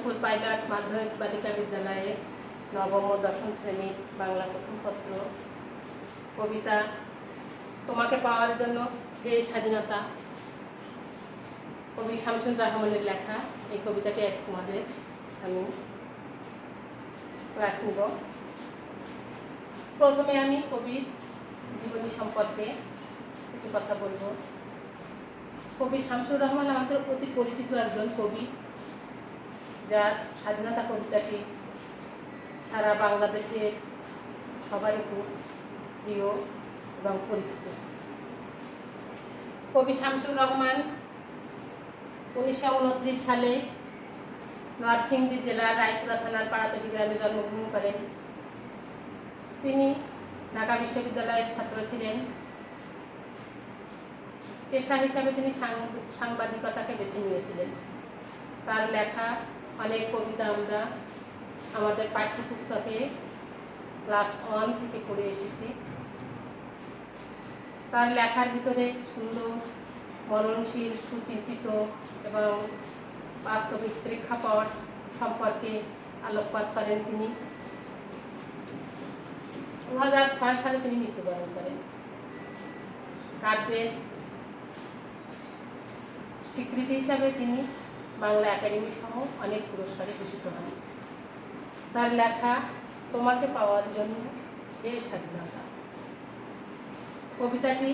Rampur pilot মাধ্যমিক বালিকা বিদ্যালয়ে নবম ও দশম শ্রেণীর বাংলা প্রথম পত্র কবিতা তোমাকে পাওয়ার জন্য হে স্বাধীনতা। কবি শামসুর রহমানের লেখা এই কবিতাটি আজ তোমাদের আমি ক্লাস নিব। প্রথমে আমি কবির জীবনী সম্পর্কে কিছু কথা বলবো। কবি শামসুর রহমান আমাদের অতি পরিচিত একজন কবি, যার স্বাধীনতা কবিতাটি সারা বাংলাদেশের সবারই খুব প্রিয় এবং পরিচিত। কবি শামসুর রহমান 1929 সালে নরসিংদী জেলার রায়পুরা থানার পাড়াতলি গ্রামে জন্মগ্রহণ করেন। তিনি ঢাকা বিশ্ববিদ্যালয়ের ছাত্র ছিলেন। পেশা হিসাবে তিনি সাংবাদিকতাকে বেছে নিয়েছিলেন। তার লেখা অনেক কবিতা আমরা আমাদের পাঠ্যপুস্তকে ক্লাস 1 থেকে পড়ে এসেছি। তার লেখার ভিতরে সুন্দর, মননশীল, সুচিন্তিত এবং বাস্তবিক প্রেক্ষাপট সম্পর্কে আলোকপাত করেন তিনি। 2006 সালে তিনি মৃত্যুবরণ করেন। কাব্যের স্বীকৃতি হিসাবে তিনি বাংলা একাডেমি সহ অনেক পুরস্কারে ভূষিত হন। তার লেখা তোমাকে পাওয়ার জন্য হে স্বাধীনতা কবিতাটি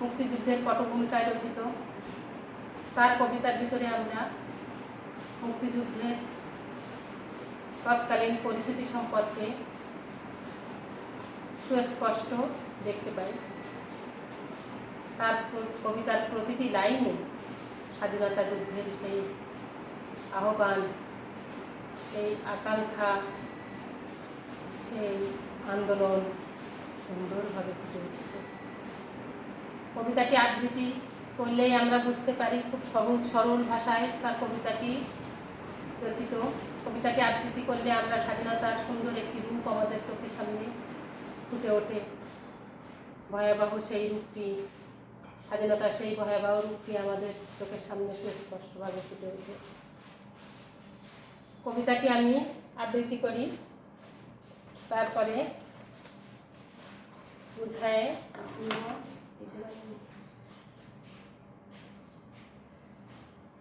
মুক্তিযুদ্ধের পটভূমিকায় রচিত। তার কবিতার ভিতরে আমরা মুক্তিযুদ্ধের তৎকালীন পরিস্থিতি সম্পর্কে সুস্পষ্ট দেখতে পাই। তার কবিতার প্রতিটি লাইনে স্বাধীনতা যুদ্ধের সেই আহ্বান, সেই আকাঙ্ক্ষা, সেই আন্দোলন সুন্দরভাবে ফুটে উঠেছে। কবিতাটি আবৃত্তি করলেই আমরা বুঝতে পারি, খুব সহজ সরল ভাষায় তার কবিতাটি রচিত। কবিতাটি আবৃত্তি করলে আমরা স্বাধীনতার সুন্দর একটি রূপ আমাদের চোখের সামনে ফুটে ওঠে। ভয়াবহ সেই রূপটি, স্বাধীনতার সেই ভয়াবহ রূপটি আমাদের চোখের সামনে সুস্পষ্টভাবে ফুটে ওঠে। কবিতাটি আমি আবৃত্তি করি, তারপরে বুঝায়।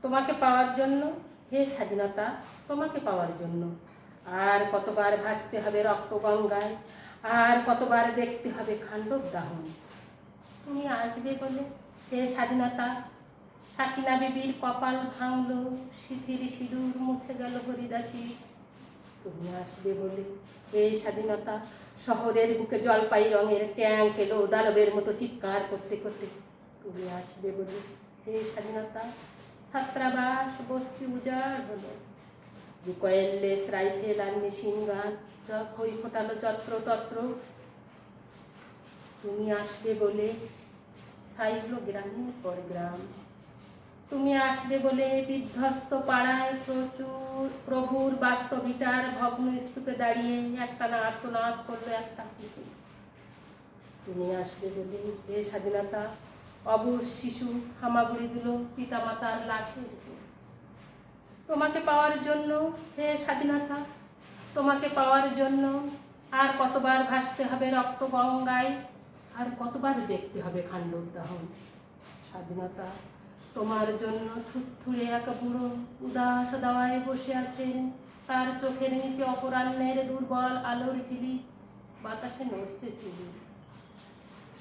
তোমাকে পাওয়ার জন্য হে স্বাধীনতা, তোমাকে পাওয়ার জন্য আর কতবার ভাসতে হবে রক্ত গঙ্গায়, আর কতবার দেখতে হবে খান্ডব দাহন। তুমি আসবে বলে হে স্বাধীনতা, সাকিনা বিবির কপাল ভাঙল, শিথির সিঁদুর মুছে গেল হরিদাসী। তুমি আসবে বলে হে স্বাধীনতা, শহরের বুকে জলপাই রঙের ট্যাঙ্ক এলো দানবের মতো চিৎকার করতে করতে। তুমি আসবে বলে হে স্বাধীনতা, ছাত্রাবাস বস্তি উজাড় হলো, রিকয়েললেস রাইফেল আর মেশিন গান খই ফোটালো যত্র তত্র। তুমি আসবে বলে সাইল গ্রামের পর গ্রাম, তুমি আসবে বলে বিধ্বস্ত পাড়ায় প্রভুর বাস্তবিটার ভগ্ন স্তূপে দাঁড়িয়ে একটানা আর্তনাদ করলো একটা শিশু। তুমি আসবে বলে হে স্বাধীনতা, অবুঝ শিশু হামাগুড়ি দিল পিতামাতার লাশের উপর। তোমাকে পাওয়ার জন্য হে স্বাধীনতা, তোমাকে পাওয়ার জন্য আর কতবার ভাসতে হবে রক্ত গঙ্গায়, আর কতবার দেখতে হবে খান্ডব দাহন। স্বাধীনতা তোমার জন্য থুরথুরে এক বুড়ো উদাস দাওয়ায় বসে আছেন, তার চোখের নিচে অপরাহ্নের দুর্বল আলোর ঝিলি, বাতাসে নড়ছে চিলি।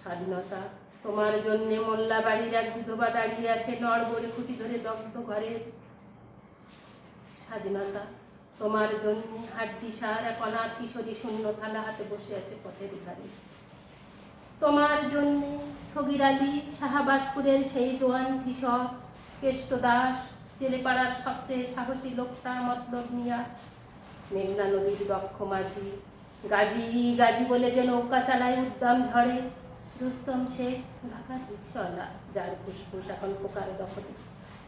স্বাধীনতা তোমার জন্যে মোল্লা বাড়ির এক বিধবা দাঁড়িয়ে আছে নড়বড়ে খুঁটি ধরে দগ্ধ ঘরে। স্বাধীনতা তোমার জন্যে হাড্ডিসার এক অনাথ কিশোরী শূন্য থালা হাতে বসে আছে পথের ধারে। তোমার জন্যে সগির আলী শাহবাজপুরের সেই জোয়ান কৃষক, কেষ্ট দাস জেলেপাড়ার সবচেয়ে সাহসী লোকটা মতলব মিয়া, মেঘনা নদীর দক্ষ মাঝি, গাজী গাজী বলে যে নৌকা চালায় উদ্দাম ঝড়ে, রুস্তম শেখ ঢাকার রিক্সাওয়ালা, যার ফুসফুস এখন পোকার দখলে,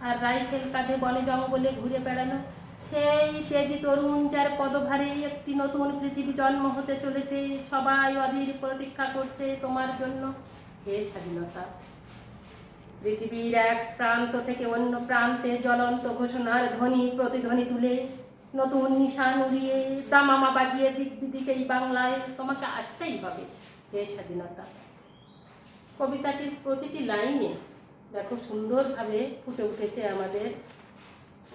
আর রাইফেল কাঁধে বনে জঙ্গলে ঘুরে বেড়ানো সেই তেজি তরুণ, যার পদভারে একটি নতুন পৃথিবী জন্ম হতে চলেছে। সবাই অধীর প্রতীক্ষা করছে তোমার জন্য হে স্বাধীনতা। পৃথিবীর এক প্রান্ত থেকে অন্য প্রান্তে জ্বলন্ত ঘোষণার ধ্বনি প্রতিধ্বনি তুলে নতুন নিশান উড়িয়ে দামামা বাজিয়ে দিক দিকেই বাংলায় তোমাকে আসতেই হবে হে স্বাধীনতা। কবিতাটির প্রতিটি লাইনে দেখো সুন্দরভাবে ফুটে উঠেছে আমাদের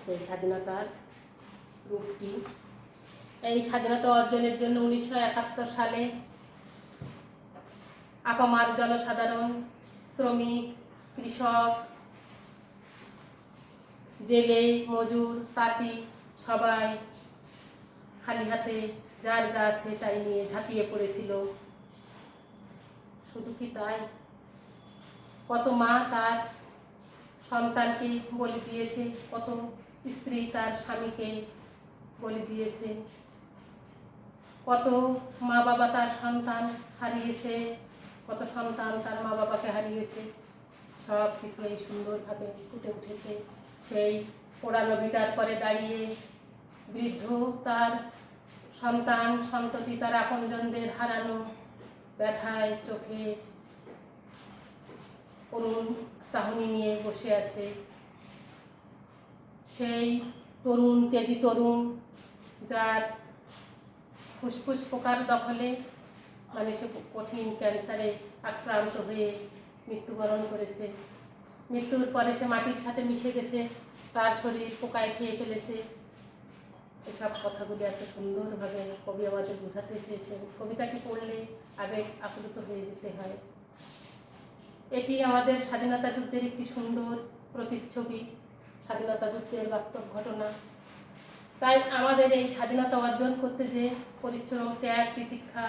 সেই স্বাধীনতার রূপটি। এই স্বাধীনতা অর্জনের জন্য 1971 সালে আপামার জনসাধারণ, শ্রমিক, কৃষক, জেলে, মজুর, তাঁতি সবাই খালি হাতে যার যা আছে তাই নিয়ে ঝাঁপিয়ে পড়েছিল। শুধু কি তাই, কত মা তার সন্তানকে বলি দিয়েছে, কত স্ত্রী তার স্বামীকে বলি দিয়েছে, কত মা বাবা তার সন্তান হারিয়েছে, কত সন্তান তার মা বাবাকে হারিয়েছে। সব কিছু এই সুন্দরভাবে ফুটে উঠেছে সেই পোড়ানো ভিটার পরে দাঁড়িয়ে বৃদ্ধ তার সন্তান সন্ততি তার আপনজনদের হারানো ব্যথায় চোখে করুণ চাহনি নিয়ে বসে আছে। সেই তরুণ তেজি তরুণ যার ফুসফুস পোকার দখলে মানে সে কঠিন ক্যান্সারে আক্রান্ত হয়ে মৃত্যুবরণ করেছে। মৃত্যুর পরে সে মাটির সাথে মিশে গেছে, তার শরীর পোকায় খেয়ে ফেলেছে। এসব কথাগুলি এত সুন্দরভাবে কবি আমাদের বোঝাতে চেয়েছেন। কবিতাটি পড়লে আবেগ আপ্লুত হয়ে যেতে হয়। এটি আমাদের স্বাধীনতা যুদ্ধের একটি সুন্দর প্রতিচ্ছবি, স্বাধীনতা যুদ্ধের বাস্তব ঘটনা। তাই আমাদের এই স্বাধীনতা অর্জন করতে যে পরিশ্রম, ত্যাগ, তিতিক্ষা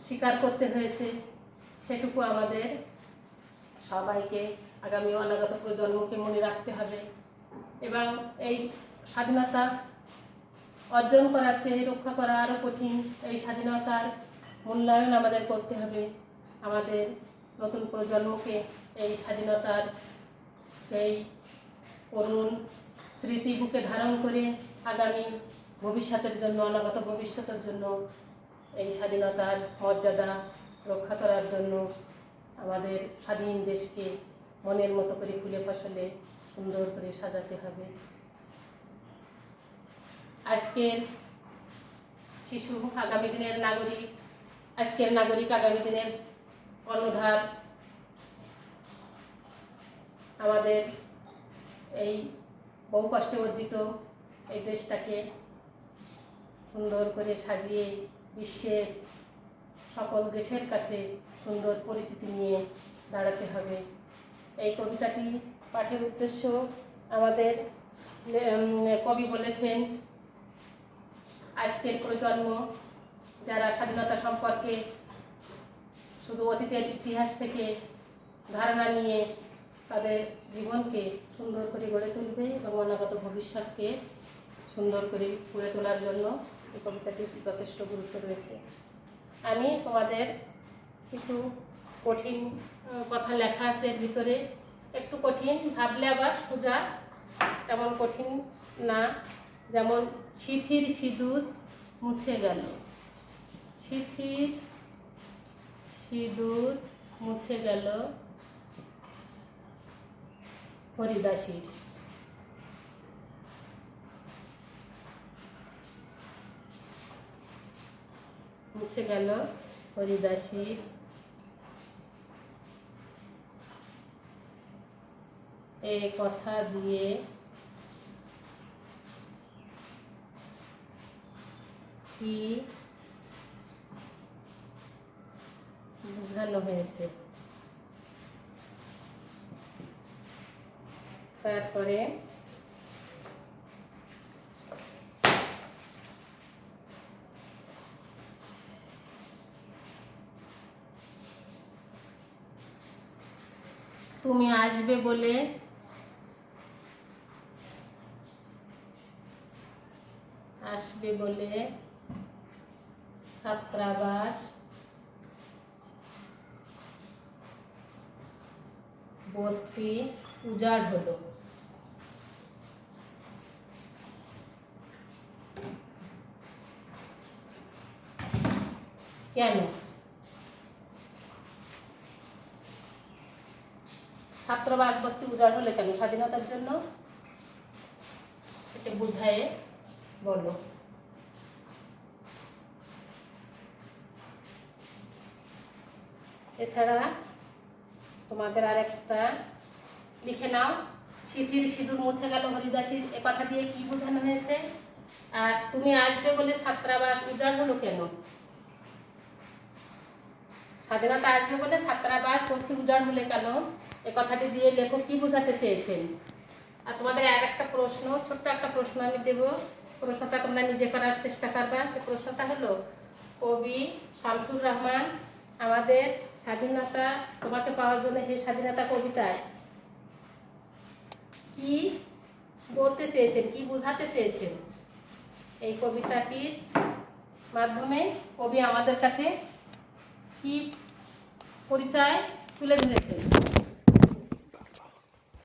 স্বীকার করতে হয়েছে সেটুকু আমাদের সবাইকে আগামী অনাগত প্রজন্মকে মনে রাখতে হবে। এবং এই স্বাধীনতা অর্জন করার চেয়ে রক্ষা করা আরও কঠিন। এই স্বাধীনতার মূল্যায়ন আমাদের করতে হবে। আমাদের নতুন প্রজন্মকে এই স্বাধীনতার সেই করুণ স্মৃতি বুকে ধারণ করে আগামী ভবিষ্যতের জন্য, অনাগত ভবিষ্যতের জন্য এই স্বাধীনতার মর্যাদা রক্ষা করার জন্য আমাদের স্বাধীন দেশকে মনের মতো করে ফুলে ফসলে সুন্দর করে সাজাতে হবে। আজকের শিশু আগামী দিনের নাগরিক, আজকের নাগরিক আগামী দিনের কর্ণধার। আমাদের এই বহু কষ্টে অর্জিত এই দেশটাকে সুন্দর করে সাজিয়ে বিশ্বের সকল দেশের কাছে সুন্দর পরিস্থিতি নিয়ে দাঁড়াতে হবে। এই কবিতাটি পাঠের উদ্দেশ্য আমাদের কবি বলেছেন আজকের প্রজন্ম যারা স্বাধীনতা সম্পর্কে শুধু অতীতের ইতিহাস থেকে ধারণা নিয়ে তাদের জীবনকে সুন্দর করে গড়ে তুলবে এবং অনাগত ভবিষ্যৎকে সুন্দর করে গড়ে তোলার জন্য এই কবিতাটির যথেষ্ট গুরুত্ব রয়েছে। আমি তোমাদের কিছু কঠিন কথা লেখা আছে এর ভিতরে, একটু কঠিন, ভাবলে আবার সোজা, তেমন কঠিন না। যেমন সিথির সিঁদুর মুছে গেল, সিথির সিঁদুর মুছে গেল হরিদাসীর। মুছে গেল হরিদাসীর। এই কথা দিয়ে কি বোঝানো হয়েছে? তারপরে তুমি আসবে বলে ছাত্রাবাস বস্তি উজাড় হলো। কেন? ছাত্রাবাস বস্তি উজাড় হলে কেন? স্বাধীনতার জন্য। এটা বুঝায়ে বলো। এছাড়া তোমাদের আর একটা লিখে নাও, স্মৃতির সিঁদুর মুছে গেল হরিদাসীর, এ কথা দিয়ে কি বোঝানো হয়েছে? আর তুমি আসবে বলে ছাত্রাবাস উজাড় হলো কেন? স্বাধীনতা আসবে বলে ছাত্রাবাস বস্তি উজাড় হলে কেন, এ কথাটি দিয়ে লেখক কি বোঝাতে চেয়েছেন? আর তোমাদের আর একটা প্রশ্ন, ছোট্ট একটা প্রশ্ন আমি দেব, প্রশ্নটা তোমরা নিজে করার চেষ্টা করবা। সে প্রশ্নটা হলো, কবি শামসুর রহমান আমাদের স্বাধীনতা তোমাকে পাওয়ার জন্য হে স্বাধীনতা কবিতায় কি বলতে চেয়েছেন, কি বোঝাতে চেয়েছেন? এই কবিতাটির মাধ্যমে কবি আমাদের কাছে কি পরিচয় তুলে ধরেছেন?